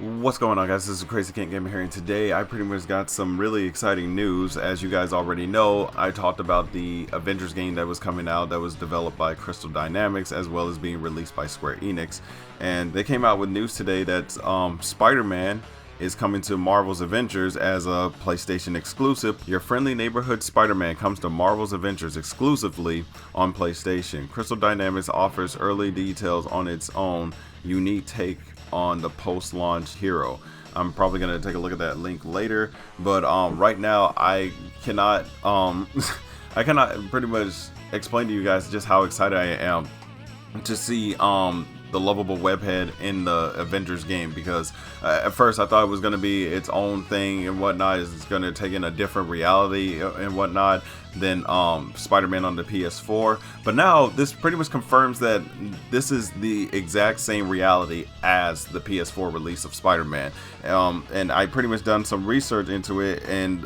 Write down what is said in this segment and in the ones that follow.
What's going on, guys? This is Crazy King Gamer here, and today I pretty much got some really exciting news. As you guys already know, I talked about the Avengers game that was coming out that was developed by Crystal Dynamics as well as being released by Square Enix, and they came out with news today that Spider-Man is coming to Marvel's Avengers as a PlayStation exclusive. Your friendly neighborhood Spider-Man comes to Marvel's Avengers exclusively on PlayStation. Crystal Dynamics offers early details on its own unique take on the post-launch hero. I'm probably gonna take a look at that link later, but right now I cannot I cannot pretty much explain to you guys just how excited I am to see the lovable webhead in the Avengers game, because at first I thought it was going to be its own thing and whatnot. It's going to take in a different reality and whatnot than Spider-Man on the PS4, but now this pretty much confirms that this is the exact same reality as the PS4 release of Spider-Man, and I pretty much done some research into it, and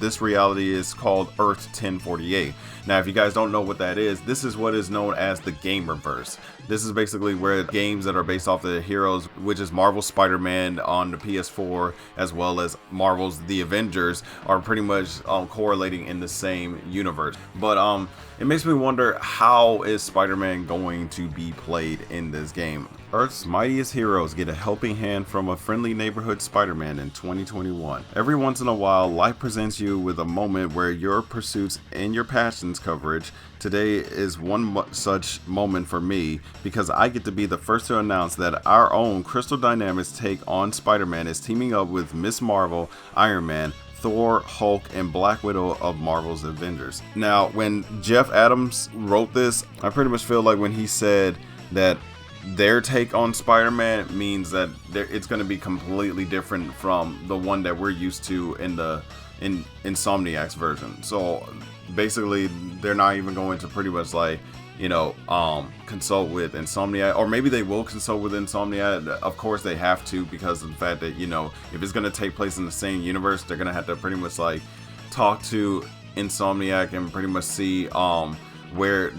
this reality is called Earth 1048. Now, if you guys don't know what that is, this is what is known as the Gamerverse. This is basically where games that are based off the heroes, which is Marvel's Spider-Man on the PS4, as well as Marvel's The Avengers, are pretty much correlating in the same universe. But it makes me wonder, how is Spider-Man going to be played in this game? Earth's mightiest heroes get a helping hand from a friendly neighborhood Spider-Man in 2021. Every once in a while, life presents you with a moment where your pursuits and your passions coverage. Today is one such moment for me, because I get to be the first to announce that our own Crystal Dynamics take on Spider-Man is teaming up with Miss Marvel, Iron Man, Thor, Hulk, and Black Widow of Marvel's Avengers. Now, when Jeff Adams wrote this, I pretty much feel like when he said that their take on Spider-Man means that it's going to be completely different from the one that we're used to in Insomniac's version. So basically, they're not even going to pretty much like, you know, consult with Insomniac, or maybe they will consult with Insomniac. Of course they have to, because of the fact that, you know, if it's going to take place in the same universe, they're going to have to pretty much like talk to Insomniac and pretty much see where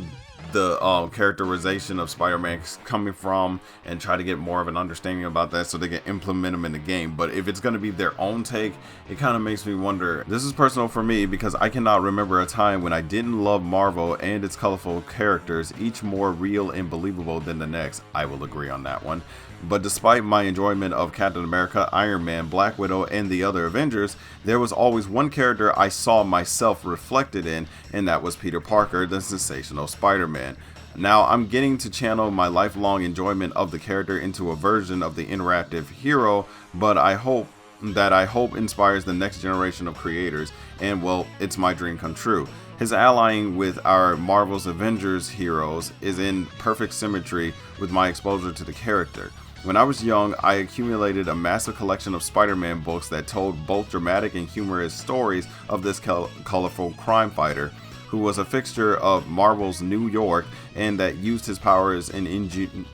the characterization of Spider-Man is coming from, and try to get more of an understanding about that so they can implement them in the game. But if it's going to be their own take, it kind of makes me wonder. This is personal for me, because I cannot remember a time when I didn't love Marvel and its colorful characters, each more real and believable than the next. I will agree on that one. But despite my enjoyment of Captain America, Iron Man, Black Widow, and the other Avengers, there was always one character I saw myself reflected in, and that was Peter Parker, the sensational Spider-Man. Now, I'm getting to channel my lifelong enjoyment of the character into a version of the interactive hero, but I hope inspires the next generation of creators, and well, it's my dream come true. His allying with our Marvel's Avengers heroes is in perfect symmetry with my exposure to the character. When I was young, I accumulated a massive collection of Spider-Man books that told both dramatic and humorous stories of this colorful crime fighter, who was a fixture of Marvel's New York and that used his powers and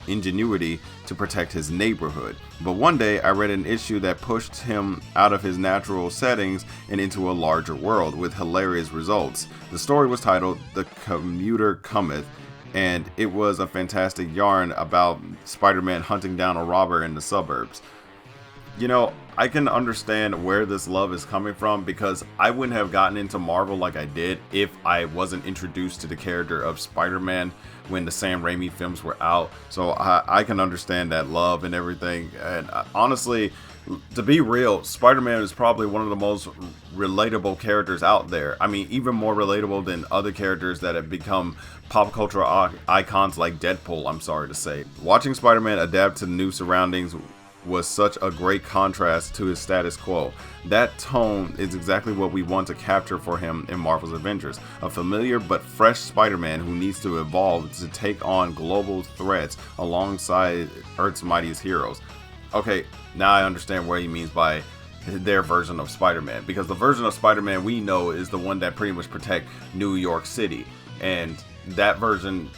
ingenuity to protect his neighborhood. But one day I read an issue that pushed him out of his natural settings and into a larger world with hilarious results. The story was titled The Commuter Cometh, and it was a fantastic yarn about Spider-Man hunting down a robber in the suburbs. You know, I can understand where this love is coming from, because I wouldn't have gotten into Marvel like I did if I wasn't introduced to the character of Spider-Man when the Sam Raimi films were out. So I can understand that love and everything. And honestly, to be real, Spider-Man is probably one of the most relatable characters out there. I mean, even more relatable than other characters that have become pop cultural icons like Deadpool, I'm sorry to say. Watching Spider-Man adapt to new surroundings was such a great contrast to his status quo. That tone is exactly what we want to capture for him in Marvel's Avengers. A familiar but fresh Spider-Man who needs to evolve to take on global threats alongside Earth's mightiest heroes. Okay, now I understand what he means by their version of Spider-Man, because the version of Spider-Man we know is the one that pretty much protect New York City, and that version,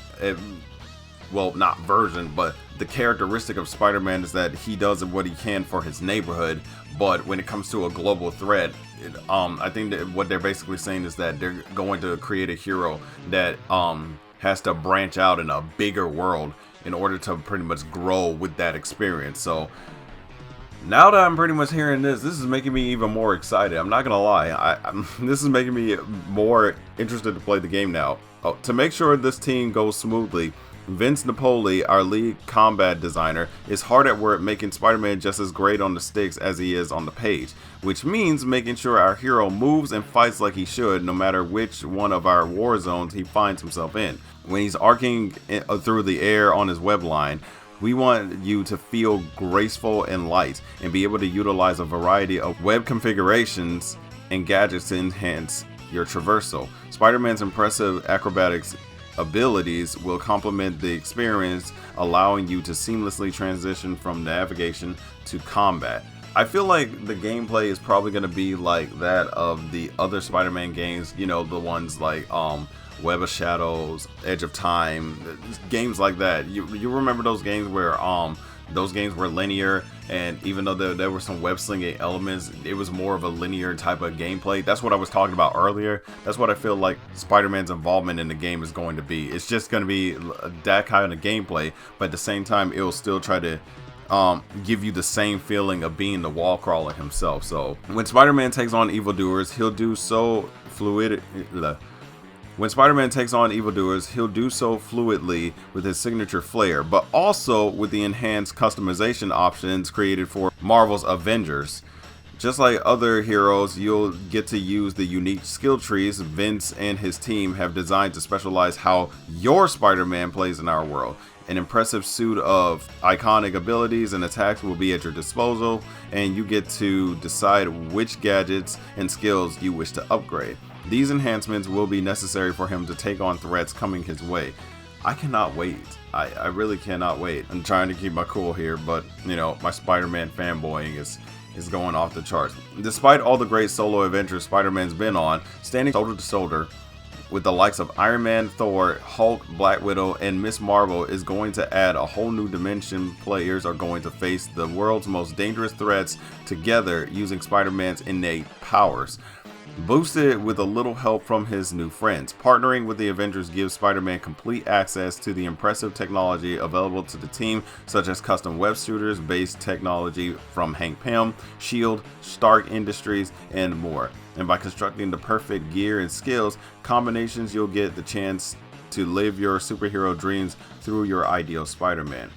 well, not version, but the characteristic of Spider-Man is that he does what he can for his neighborhood, but when it comes to a global threat, I think that what they're basically saying is that they're going to create a hero that has to branch out in a bigger world in order to pretty much grow with that experience. So Now that I'm pretty much hearing this is making me even more excited. I'm not gonna lie, this is making me more interested to play the game now. Oh, to make sure this team goes smoothly, Vince Napoli, our lead combat designer, is hard at work making Spider-Man just as great on the sticks as he is on the page, which means making sure our hero moves and fights like he should no matter which one of our war zones he finds himself in. When he's arcing through the air on his web line, we want you to feel graceful and light and be able to utilize a variety of web configurations and gadgets to enhance your traversal. Spider-Man's impressive acrobatics abilities will complement the experience, allowing you to seamlessly transition from navigation to combat. I feel like the gameplay is probably going to be like that of the other Spider-Man games, you know, the ones like Web of Shadows, Edge of Time, games like that. You remember those games where those games were linear, and even though there were some web slinging elements, it was more of a linear type of gameplay. That's what I was talking about earlier. That's what I feel like Spider-Man's involvement in the game is going to be. It's just going to be that kind of gameplay, but at the same time, it will still try to give you the same feeling of being the wall crawler himself. So when Spider-Man takes on evildoers, he'll do so fluidly with his signature flair, but also with the enhanced customization options created for Marvel's Avengers. Just like other heroes, you'll get to use the unique skill trees Vince and his team have designed to specialize how your Spider-Man plays in our world. An impressive suite of iconic abilities and attacks will be at your disposal, and you get to decide which gadgets and skills you wish to upgrade. These enhancements will be necessary for him to take on threats coming his way. I cannot wait. I really cannot wait. I'm trying to keep my cool here, but you know, my Spider-Man fanboying is going off the charts. Despite all the great solo adventures Spider-Man's been on, standing shoulder to shoulder with the likes of Iron Man, Thor, Hulk, Black Widow, and Miss Marvel is going to add a whole new dimension. Players are going to face the world's most dangerous threats together using Spider-Man's innate powers, boosted with a little help from his new friends. Partnering with the Avengers gives Spider-Man complete access to the impressive technology available to the team, such as custom web shooters based technology from Hank Pym, SHIELD, Stark Industries, and more. And by constructing the perfect gear and skills combinations, you'll get the chance to live your superhero dreams through your ideal Spider-Man.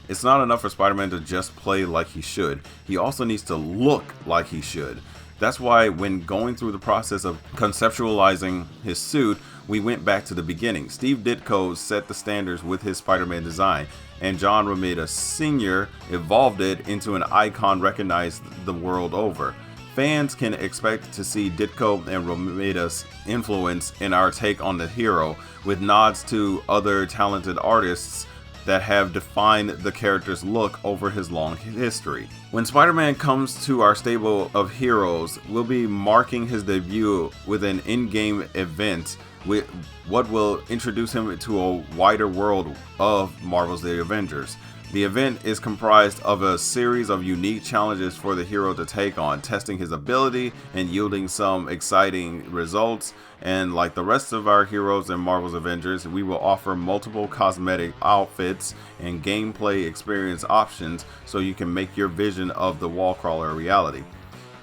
It's not enough for Spider-Man to just play like he should. He also needs to look like he should. That's why when going through the process of conceptualizing his suit, we went back to the beginning. Steve Ditko set the standards with his Spider-Man design, and John Romita Sr. evolved it into an icon recognized the world over. Fans can expect to see Ditko and Romita's influence in our take on the hero, with nods to other talented artists that have defined the character's look over his long history. When Spider-Man comes to our stable of heroes, we'll be marking his debut with an in-game event with what will introduce him to a wider world of Marvel's The Avengers. The event is comprised of a series of unique challenges for the hero to take on, testing his ability and yielding some exciting results. And like the rest of our heroes in Marvel's Avengers, we will offer multiple cosmetic outfits and gameplay experience options so you can make your vision of the wall crawler a reality.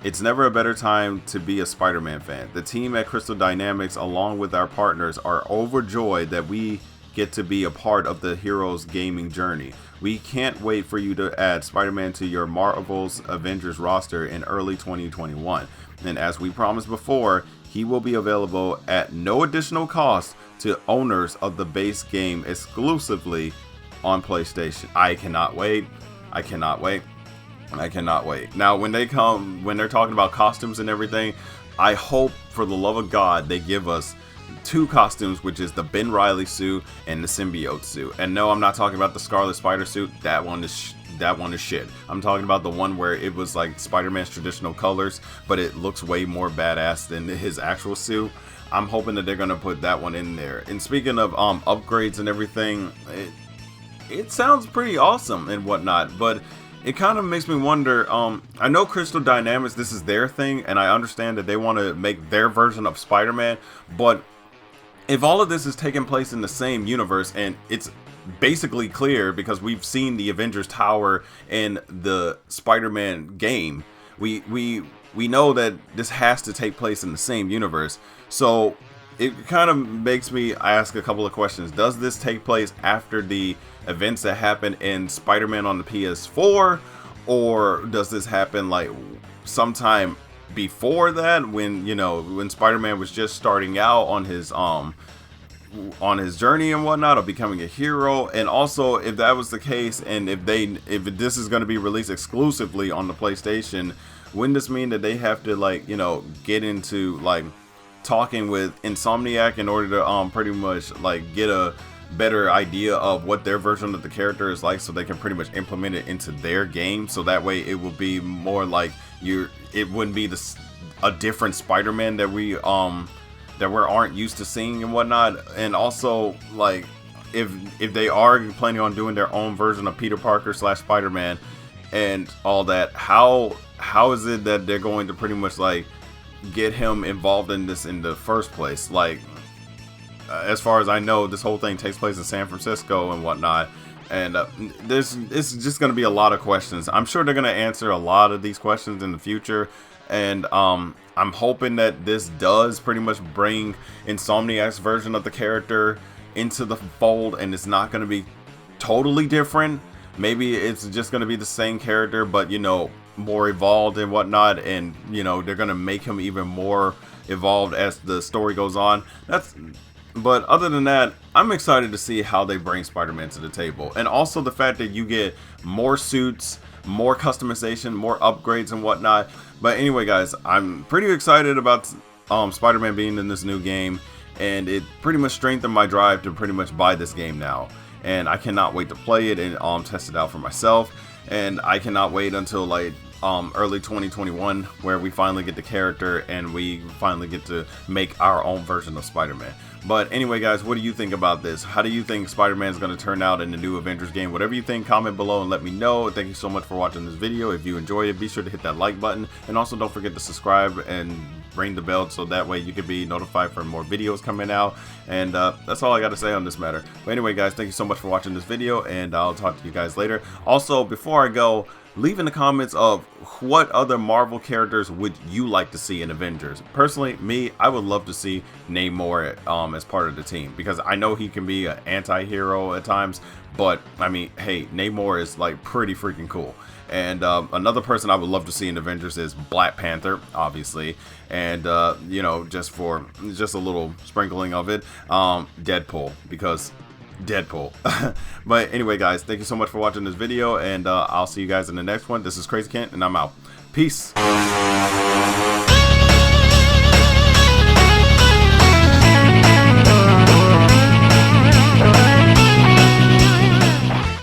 It's never a better time to be a Spider-Man fan. The team at Crystal Dynamics, along with our partners, are overjoyed that we get to be a part of the hero's gaming journey. We can't wait for you to add Spider-Man to your Marvel's Avengers roster in early 2021. And as we promised before, he will be available at no additional cost to owners of the base game exclusively on PlayStation. I cannot wait. I cannot wait. I cannot wait. Now, when they're talking about costumes and everything, I hope for the love of God they give us two costumes, which is the Ben Reilly suit and the symbiote suit. And no, I'm not talking about the Scarlet Spider suit. That one is shit. I'm talking about the one where it was like Spider-Man's traditional colors, but it looks way more badass than his actual suit. I'm hoping that they're gonna put that one in there. And speaking of upgrades and everything, it sounds pretty awesome and whatnot, but it kind of makes me wonder. I know Crystal Dynamics, this is their thing, and I understand that they want to make their version of Spider-Man, but if all of this is taking place in the same universe and it's basically clear because we've seen the Avengers Tower in the Spider-Man game. We know that this has to take place in the same universe. So it kind of makes me ask a couple of questions. Does this take place after the events that happened in Spider-Man on the PS4, or does this happen like sometime before that, when, you know, when Spider-Man was just starting out on his journey and whatnot of becoming a hero? And also, if that was the case, and if this is going to be released exclusively on the PlayStation, wouldn't this mean that they have to, like, you know, get into like talking with Insomniac in order to pretty much like get a better idea of what their version of the character is like, so they can pretty much implement it into their game, so that way it will be more like it wouldn't be a different Spider-Man that we aren't used to seeing and whatnot. And also, like, if they are planning on doing their own version of Peter Parker / Spider-Man and all that, how is it that they're going to pretty much like get him involved in this in the first place? Like, as far as I know, this whole thing takes place in San Francisco and whatnot, and it's just going to be a lot of questions. I'm sure they're going to answer a lot of these questions in the future, and I'm hoping that this does pretty much bring Insomniac's version of the character into the fold, and it's not going to be totally different. Maybe it's just going to be the same character, but, you know, more evolved and whatnot, and, you know, they're going to make him even more evolved as the story goes on. But other than that, I'm excited to see how they bring Spider-Man to the table. And also the fact that you get more suits, more customization, more upgrades and whatnot. But anyway, guys, I'm pretty excited about Spider-Man being in this new game. And it pretty much strengthened my drive to pretty much buy this game now. And I cannot wait to play it and test it out for myself. And I cannot wait until like early 2021, where we finally get the character and we finally get to make our own version of Spider-Man. But anyway, guys, what do you think about this? How do you think Spider-Man is going to turn out in the new Avengers game? Whatever you think, comment below and let me know. Thank you so much for watching this video. If you enjoyed it, be sure to hit that like button, and also don't forget to subscribe and ring the bell, so that way you can be notified for more videos coming out. And that's all I got to say on this matter. But anyway, guys, thank you so much for watching this video, and I'll talk to you guys later. Also, before I go, leave in the comments of what other Marvel characters would you like to see in Avengers. Personally, me, I would love to see Namor as part of the team, because I know he can be an anti-hero at times, but I mean, hey, Namor is like pretty freaking cool. And another person I would love to see in Avengers is Black Panther, obviously, and you know, just a little sprinkling of it, Deadpool, because Deadpool. But anyway, guys, thank you so much for watching this video, and I'll see you guys in the next one. This is Crazy Kent, and I'm out. Peace.